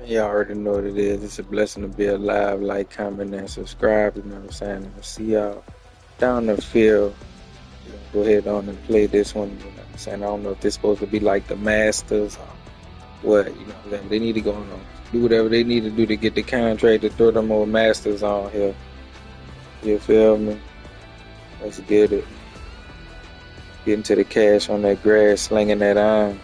You already know what it is. It's a blessing to be alive. Like, comment, and subscribe. You know what I'm saying? And we'll see y'all down the field. Go ahead on and play this one. You know what I'm saying? I don't know if this supposed to be like the Masters or what. You know what I'm saying? They need to go on, do whatever they need to do to get the contract to throw them old Masters on here. You feel me? Let's get it. Get into the cash on that grass, slinging that iron.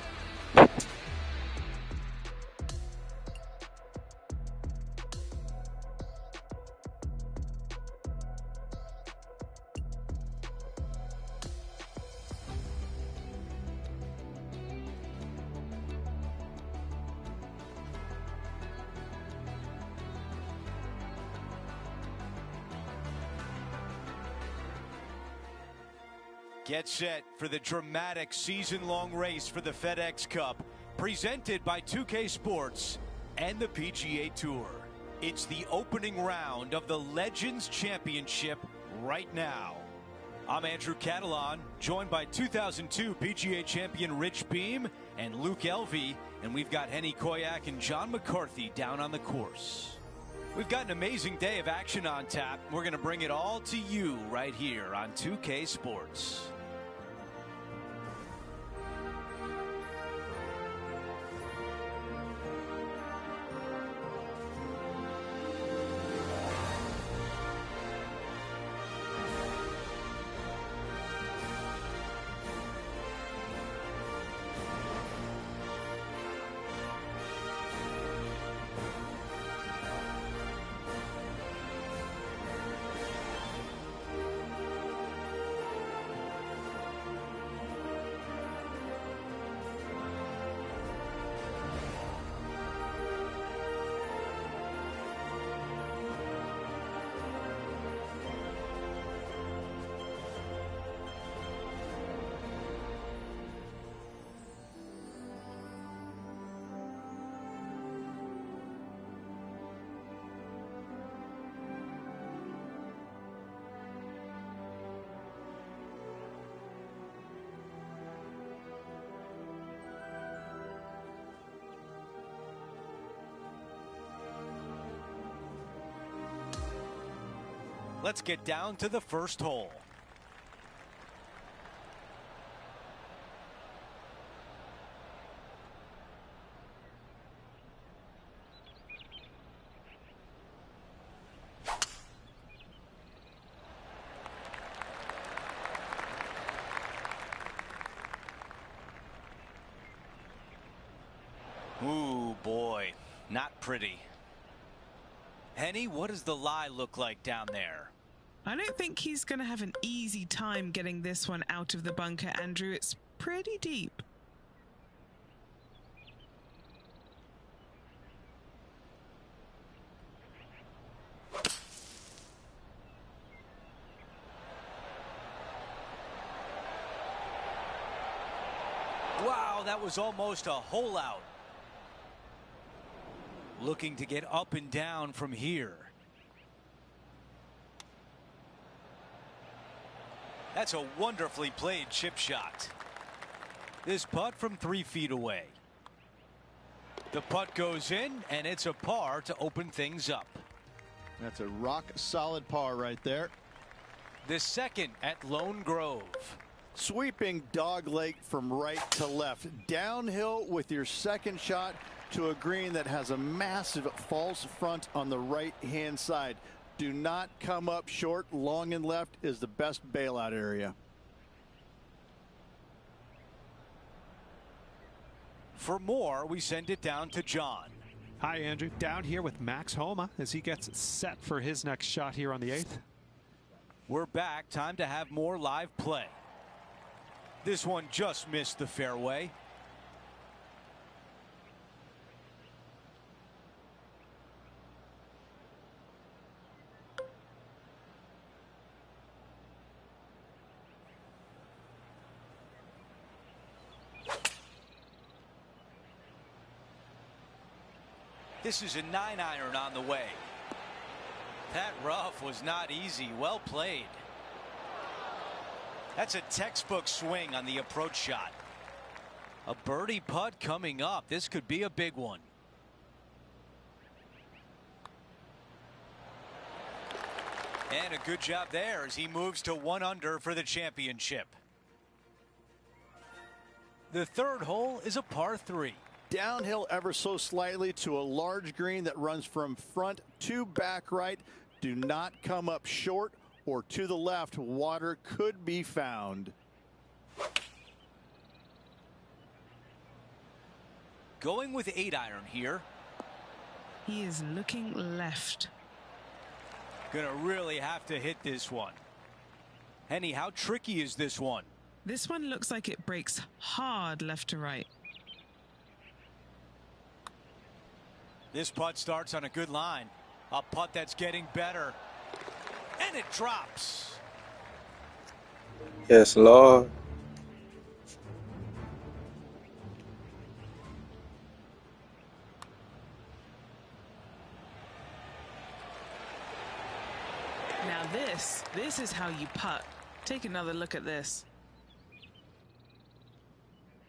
Get set for the dramatic season-long race for the FedEx Cup, presented by 2K Sports and the PGA Tour. It's the opening round of the Legends Championship right now. I'm Andrew Catalan, joined by 2002 PGA champion Rich Beam and Luke Elvey, and we've got Henny Koyak and John McCarthy down on the course. We've got an amazing day of action on tap. We're going to bring it all to you right here on 2K Sports. Let's get down to the first hole. Ooh, boy, not pretty. Henny, what does the lie look like down there? I don't think he's going to have an easy time getting this one out of the bunker, Andrew. It's pretty deep. Wow, that was almost a hole out. Looking to get up and down from here. That's a wonderfully played chip shot. This putt from 3 feet away. The putt goes in, and it's a par to open things up. That's a rock-solid par right there. The second at Lone Grove. Sweeping dog leg from right to left. Downhill with your second shot to a green that has a massive false front on the right-hand side. Do not come up short. Long and left is the best bailout area. For more, we send it down to John. Hi, Andrew. Down here with Max Homa as he gets set for his next shot here on the 8th. We're back. Time to have more live play. This one just missed the fairway. This is a 9-iron on the way. That rough was not easy. Well played. That's a textbook swing on the approach shot. A birdie putt coming up. This could be a big one. And a good job there as he moves to 1 under for the championship. The third hole is a par 3. Downhill ever so slightly to a large green that runs from front to back right. Do not come up short or to the left. Water could be found. Going with 8-iron here. He is looking left. Gonna really have to hit this one. Henny, how tricky is this one? This one looks like it breaks hard left to right. This putt starts on a good line. A putt that's getting better. And it drops. Yes, Lord. Now this is how you putt. Take another look at this.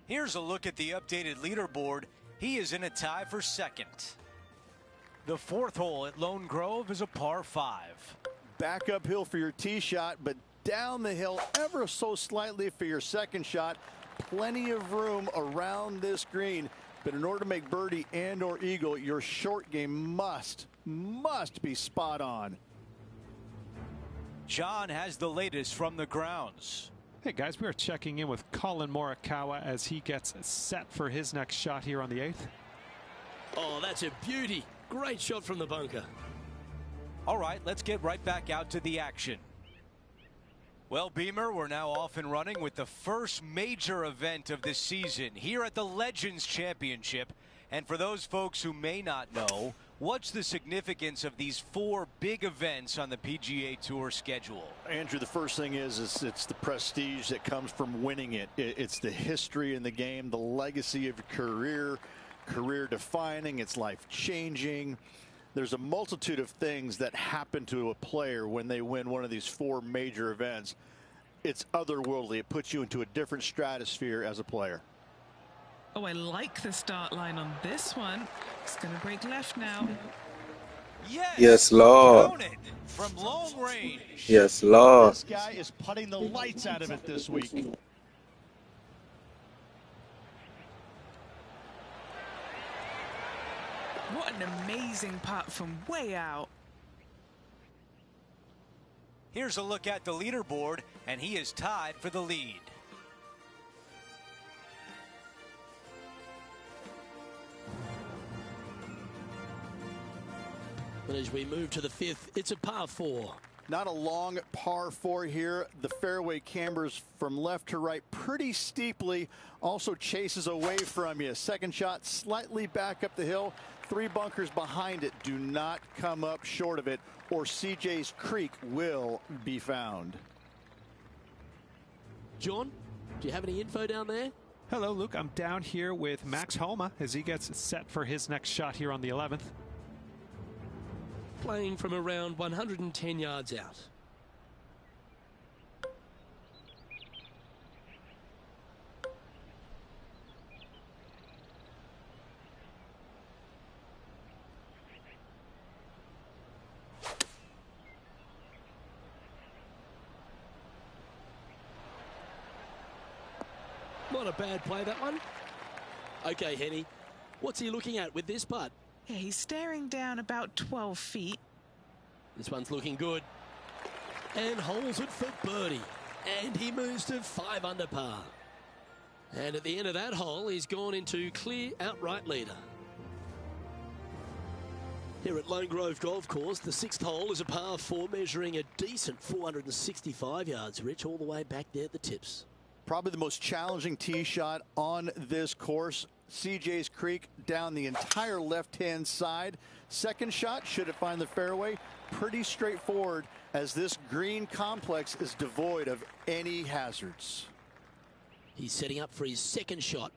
Here's a look at the updated leaderboard. He is in a tie for second. The fourth hole at Lone Grove is a par 5. Back uphill for your tee shot, but down the hill ever so slightly for your second shot. Plenty of room around this green, but in order to make birdie and or eagle, your short game must be spot on. John has the latest from the grounds. Hey guys, we are checking in with Colin Morikawa as he gets set for his next shot here on the 8th. Oh, that's a beauty. Great shot from the bunker. All right, let's get right back out to the action. Well, Beamer, we're now off and running with the first major event of the season here at the Legends Championship. And for those folks who may not know, what's the significance of these 4 big events on the PGA Tour schedule? Andrew, the first thing is it's the prestige that comes from winning it. It's the history in the game, the legacy of your career defining, it's life changing. There's a multitude of things that happen to a player when they win one of these 4 major events. It's otherworldly. It puts you into a different stratosphere as a player. Oh, I like the start line on this one. It's going to break left now. Yes, Lord. Count it from long range. Yes, Lord. This guy is putting the lights out of it this week. What an amazing putt from way out. Here's a look at the leaderboard, and he is tied for the lead. But as we move to the 5th, it's a par 4. Not a long par 4 here. The fairway cambers from left to right pretty steeply. Also chases away from you. Second shot slightly back up the hill. 3 bunkers behind it. Do not come up short of it, or CJ's Creek will be found. John, do you have any info down there? Hello, Luke. I'm down here with Max Homa as he gets set for his next shot here on the 11th. Playing from around 110 yards out. Not a bad play, that one. Okay, Henny, what's he looking at with this putt? Yeah, he's staring down about 12 feet. This one's looking good. And holds it for birdie. And he moves to 5 under par. And at the end of that hole, he's gone into clear outright leader. Here at Lone Grove Golf Course, the 6th hole is a par 4 measuring a decent 465 yards, Rich, all the way back there at the tips. Probably the most challenging tee shot on this course. CJ's Creek down the entire left-hand side. Second shot, should it find the fairway, pretty straightforward, as this green complex is devoid of any hazards. He's setting up for his second shot.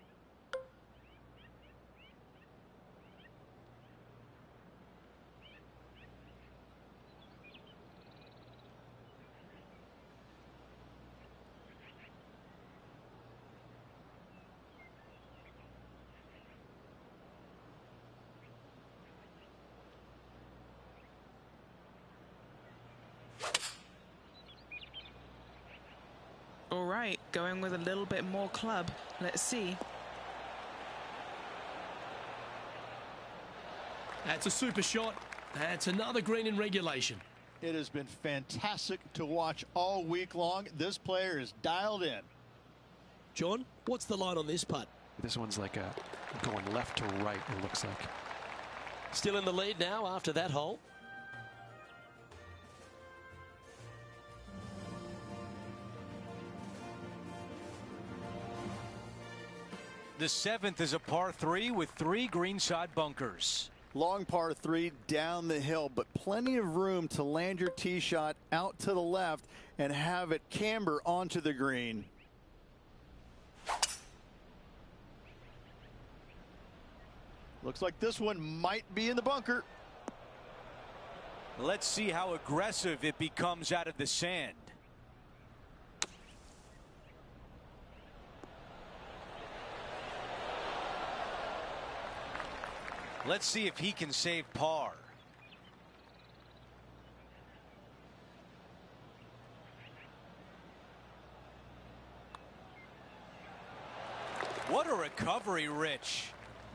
going with a little bit more club. Let's see. That's a super shot. That's another green in regulation. It has been fantastic to watch all week long. This player is dialed in. John, what's the line on this putt? This one's like going left to right, it looks like. Still in the lead now after that hole. The 7th is a par 3 with 3 greenside bunkers. Long par 3 down the hill, but plenty of room to land your tee shot out to the left and have it camber onto the green. Looks like this one might be in the bunker. Let's see how aggressive it becomes out of the sand. Let's see if he can save par. What a recovery, Rich.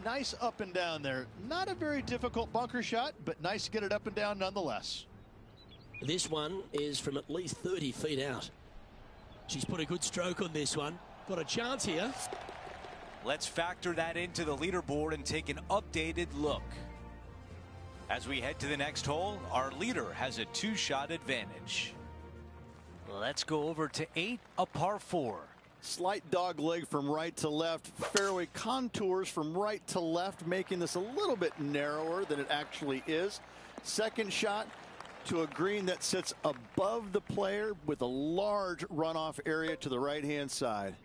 Nice up and down there. Not a very difficult bunker shot, but nice to get it up and down nonetheless. This one is from at least 30 feet out. She's put a good stroke on this one. Got a chance here. Let's factor that into the leaderboard and take an updated look. As we head to the next hole, our leader has a 2-shot advantage. Let's go over to 8, a par 4. Slight dog leg from right to left. Fairway contours from right to left, making this a little bit narrower than it actually is. Second shot to a green that sits above the player with a large runoff area to the right-hand side.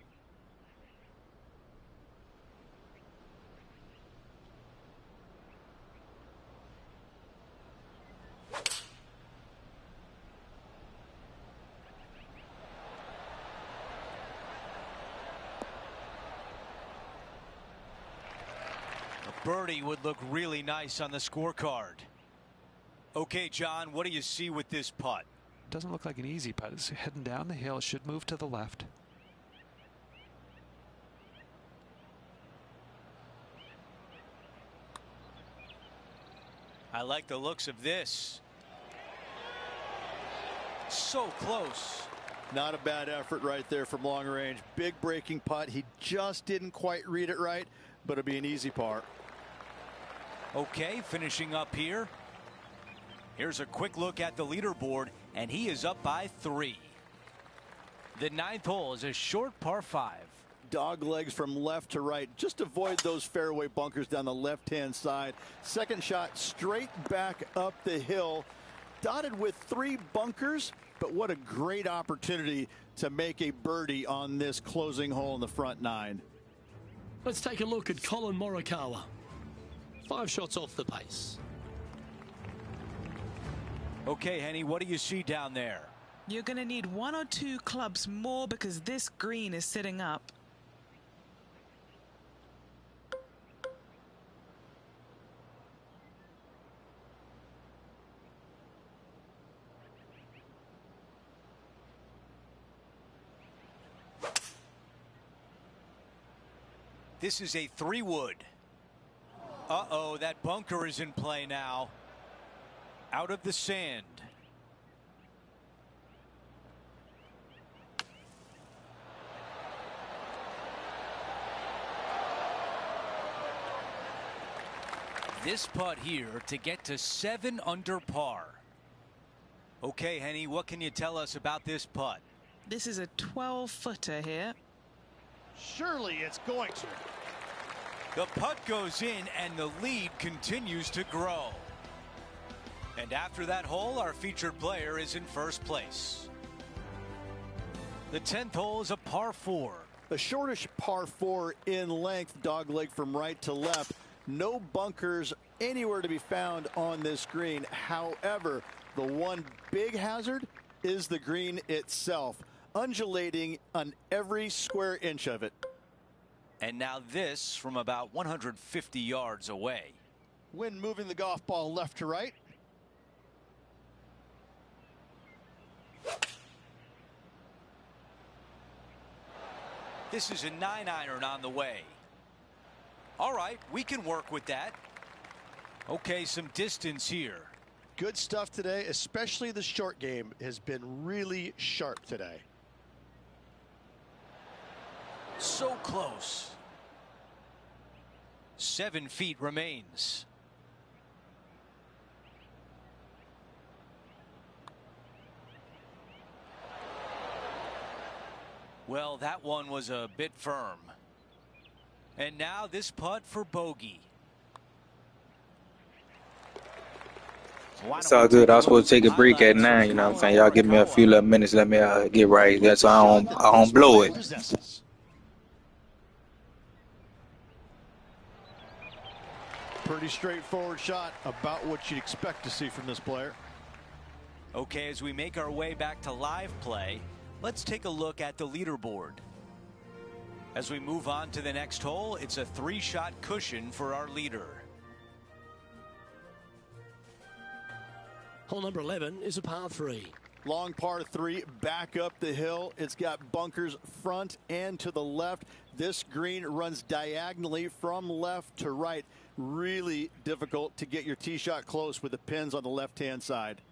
Birdie would look really nice on the scorecard. Okay, John, what do you see with this putt? Doesn't look like an easy putt. It's heading down the hill. Should move to the left. I like the looks of this. So close. Not a bad effort right there from long range. Big breaking putt. He just didn't quite read it right, but it'll be an easy par. Okay, finishing up here. Here's a quick look at the leaderboard, and he is up by 3. The 9th hole is a short par 5. Dog legs from left to right. Just avoid those fairway bunkers down the left-hand side. Second shot straight back up the hill. Dotted with 3 bunkers, but what a great opportunity to make a birdie on this closing hole in the front 9. Let's take a look at Colin Morikawa. 5 shots off the pace. Okay, Henny, what do you see down there? You're going to need 1 or 2 clubs more because this green is sitting up. This is a 3-wood. Uh-oh, that bunker is in play now. Out of the sand. This putt here to get to 7 under par. Okay, Henny, what can you tell us about this putt? This is a 12-footer here. Surely it's going to. The putt goes in and the lead continues to grow. And after that hole, our featured player is in first place. The 10th hole is a par 4. A shortish par 4 in length, dog leg from right to left. No bunkers anywhere to be found on this green. However, the one big hazard is the green itself, undulating on every square inch of it. And now this from about 150 yards away. Wind moving the golf ball left to right. This is a 9-iron on the way. All right, we can work with that. Okay, some distance here. Good stuff today, especially the short game has been really sharp today. So close. 7 feet remains. Well, that one was a bit firm. And now this putt for bogey. It's all good. I was supposed to take a break at 9, you know what I'm saying? Y'all give me a few little minutes, let me get right. That's so I don't blow it. Pretty straightforward shot, about what you'd expect to see from this player. Okay, as we make our way back to live play, let's take a look at the leaderboard. As we move on to the next hole, it's a 3-shot cushion for our leader. Hole number 11 is a par 3. Long par 3, back up the hill. It's got bunkers front and to the left. This green runs diagonally from left to right. Really difficult to get your tee shot close with the pins on the left-hand side.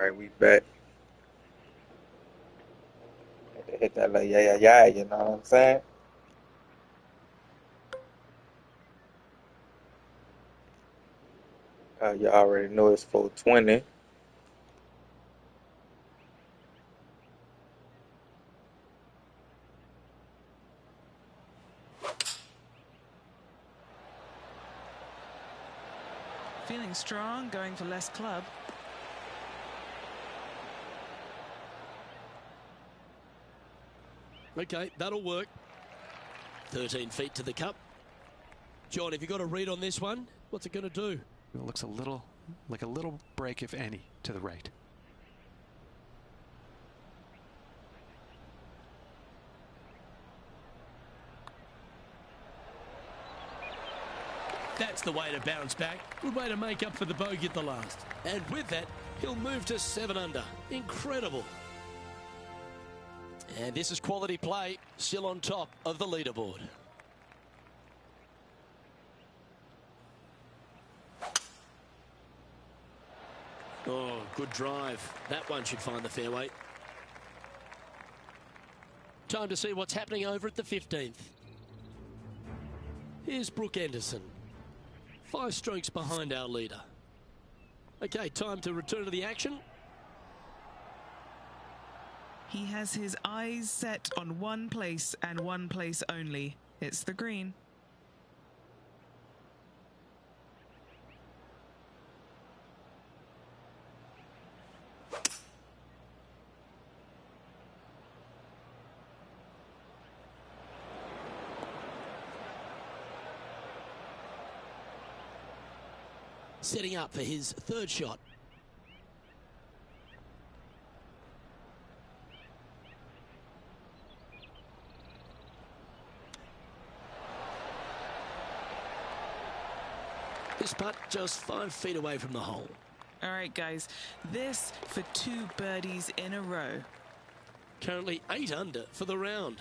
Alright, we back. Had to hit that like yeah, you know what I'm saying? You already know it's 420. Feeling strong, going for less club. Okay, that'll work. 13 feet to the cup. John, have you got a read on this one? What's it going to do? It looks a little break, if any, to the right. That's the way to bounce back. Good way to make up for the bogey at the last. And with that, he'll move to 7 under. Incredible. And this is quality play, still on top of the leaderboard. Oh, good drive. That one should find the fairway. Time to see what's happening over at the 15th. Here's Brooke Anderson. 5 strokes behind our leader. Okay, time to return to the action. He has his eyes set on one place and one place only. It's the green. Setting up for his 3rd shot. This putt just 5 feet away from the hole. All right, guys, this for 2 birdies in a row. Currently 8 under for the round.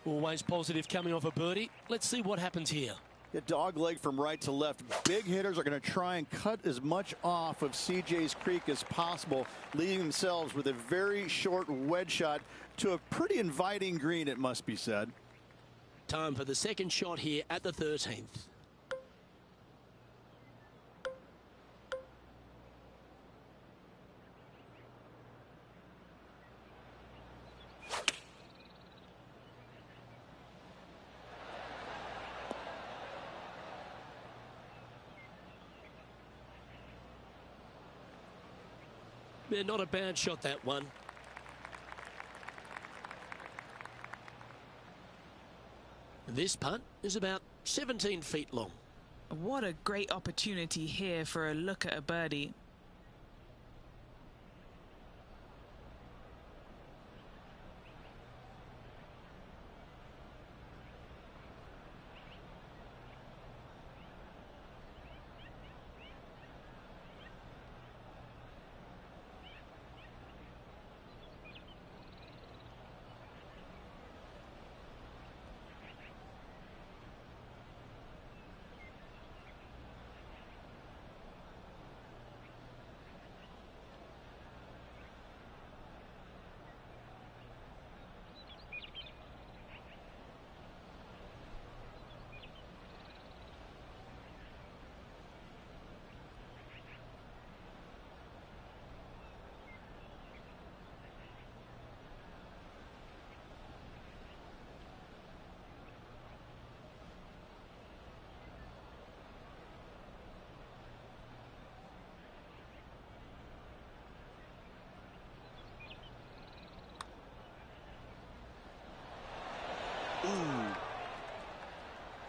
Always positive coming off a birdie. Let's see what happens here. A dog leg from right to left. Big hitters are going to try and cut as much off of CJ's creek as possible, leaving themselves with a very short wedge shot to a pretty inviting green, it must be said. Time for the 2nd shot here at the 13th. Yeah, not a bad shot, that one. This putt is about 17 feet long. What a great opportunity here for a look at a birdie.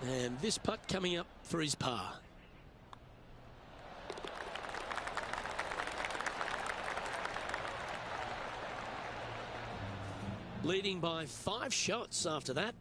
And this putt coming up for his par. Leading by 5 shots after that.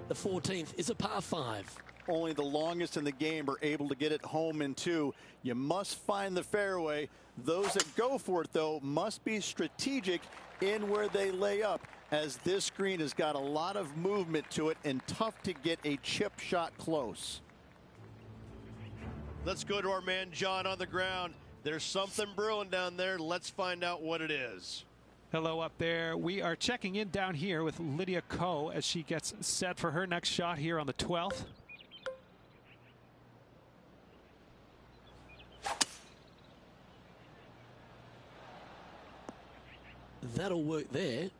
The 14th is a par 5. only the longest in the game are able to get it home in 2. You must find the fairway. Those that go for it, though, must be strategic in where they lay up, as this green has got a lot of movement to it and tough to get a chip shot close. Let's go to our man John on the ground. There's something brewing down there. Let's find out what it is. Hello up there. We are checking in down here with Lydia Ko as she gets set for her next shot here on the 12th. That'll work there.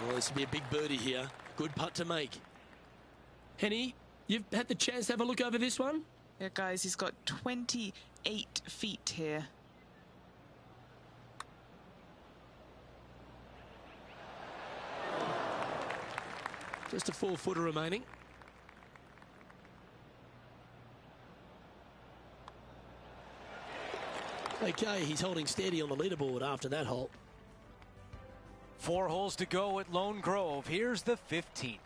Well, this will be a big birdie here. Good putt to make. Henny, you've had the chance to have a look over this one? Yeah, guys, he's got 28 feet here. Just a 4-footer remaining. Okay, he's holding steady on the leaderboard after that hole. 4 holes to go at Lone Grove. Here's the 15th.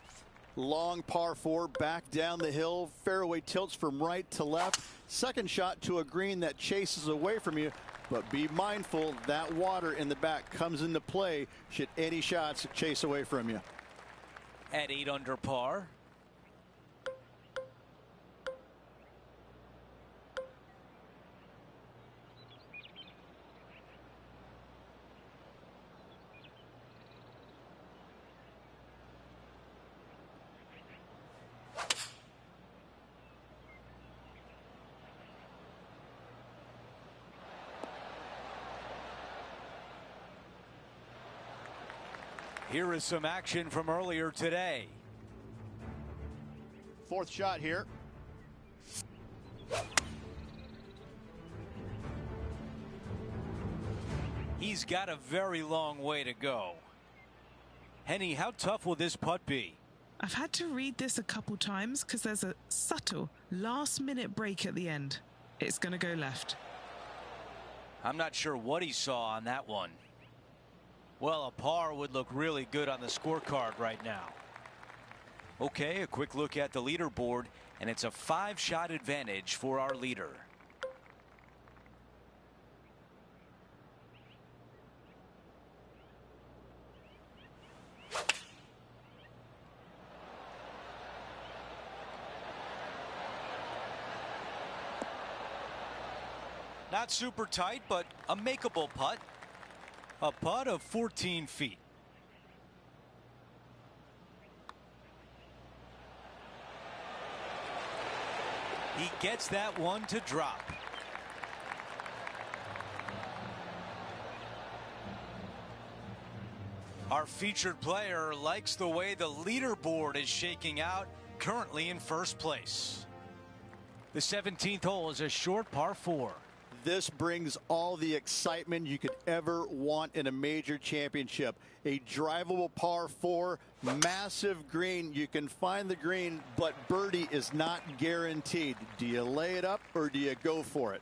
Long par 4 back down the hill. Fairway tilts from right to left. Second shot to a green that chases away from you. But be mindful that water in the back comes into play should any shots chase away from you. At 8 under par. Here is some action from earlier today. 4th shot here. He's got a very long way to go. Henny, how tough will this putt be? I've had to read this a couple times because there's a subtle last-minute break at the end. It's going to go left. I'm not sure what he saw on that one. Well, a par would look really good on the scorecard right now. Okay, a quick look at the leaderboard, and it's a 5-shot advantage for our leader. Not super tight, but a makeable putt. A putt of 14 feet. He gets that one to drop. Our featured player likes the way the leaderboard is shaking out, currently in first place. The 17th hole is a short par 4. This brings all the excitement you could ever want in a major championship. A drivable par 4, massive green. You can find the green, but birdie is not guaranteed. Do you lay it up or do you go for it?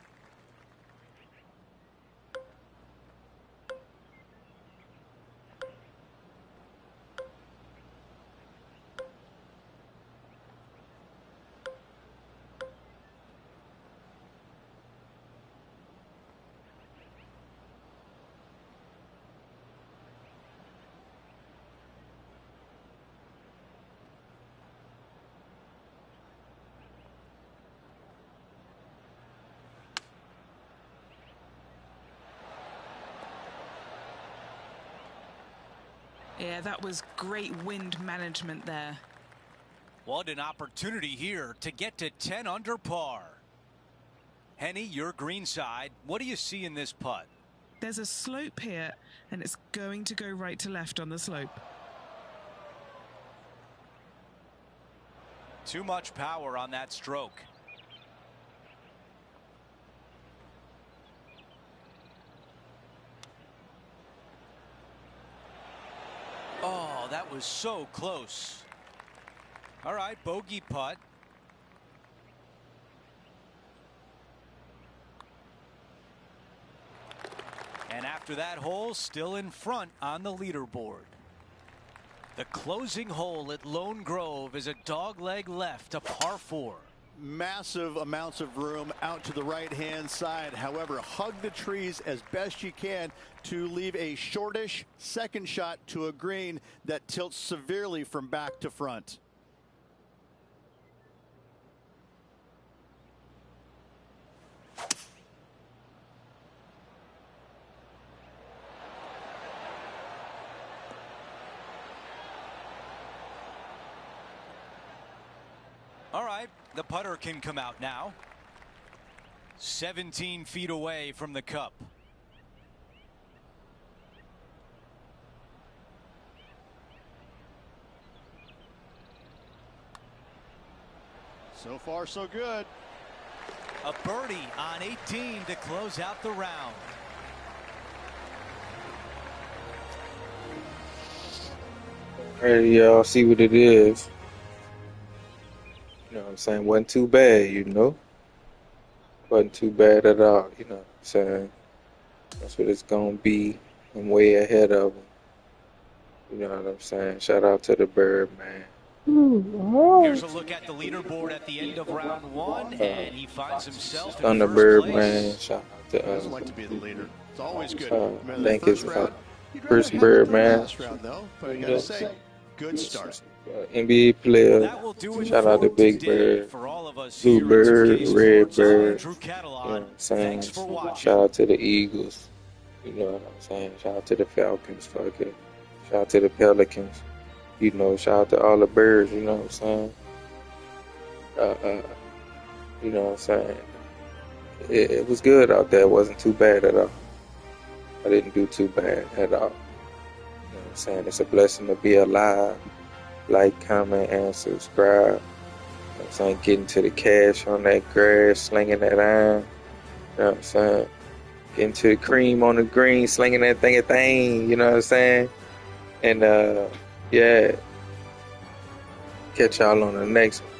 Yeah, that was great wind management there. What an opportunity here to get to 10 under par. Henny, your green side. What do you see in this putt? There's a slope here, and it's going to go right to left on the slope. Too much power on that stroke. Oh, that was so close. All right, bogey putt. And after that hole, still in front on the leaderboard. The closing hole at Lone Grove is a dogleg left, a par 4. Massive amounts of room out to the right-hand side. However, hug the trees as best you can to leave a shortish second shot to a green that tilts severely from back to front. All right, the putter can come out now. 17 feet away from the cup. So far, so good. A birdie on 18 to close out the round. Alright, y'all see what it is. You know what I'm saying? Wasn't too bad, you know. Wasn't too bad at all, you know what I'm saying? That's what it's gonna be. I'm way ahead of them. You know what I'm saying? Shout out to the bird, man. Here's a look at the leaderboard at the end of round 1, and he finds himself in Thunderbird, first man. place. Shout out to Doesn't like to be the leader. It's always good. I think it's first bird, man. Last round, though, but I gotta say, good start. NBA player. That will do it Shout out to for Big today. Bird, For all of us Blue here at Bird, 2K Red Sports, I'm Bird. Andrew You know Catalan. what I'm saying? Thanks for watching. Shout out to the Eagles. You know what I'm saying? Shout out to the Falcons. Fuck it. Shout out to the Pelicans. You know, shout out to all the birds. You know what I'm saying? You know what I'm saying? It was good out there. It wasn't too bad at all. I didn't do too bad at all. You know what I'm saying? It's a blessing to be alive. Like, comment, and subscribe. You know what I'm saying? Getting to the cash on that grass, slinging that iron. You know what I'm saying? Getting to the cream on the green, slinging that thing. You know what I'm saying? And, yeah. Catch y'all on the next one.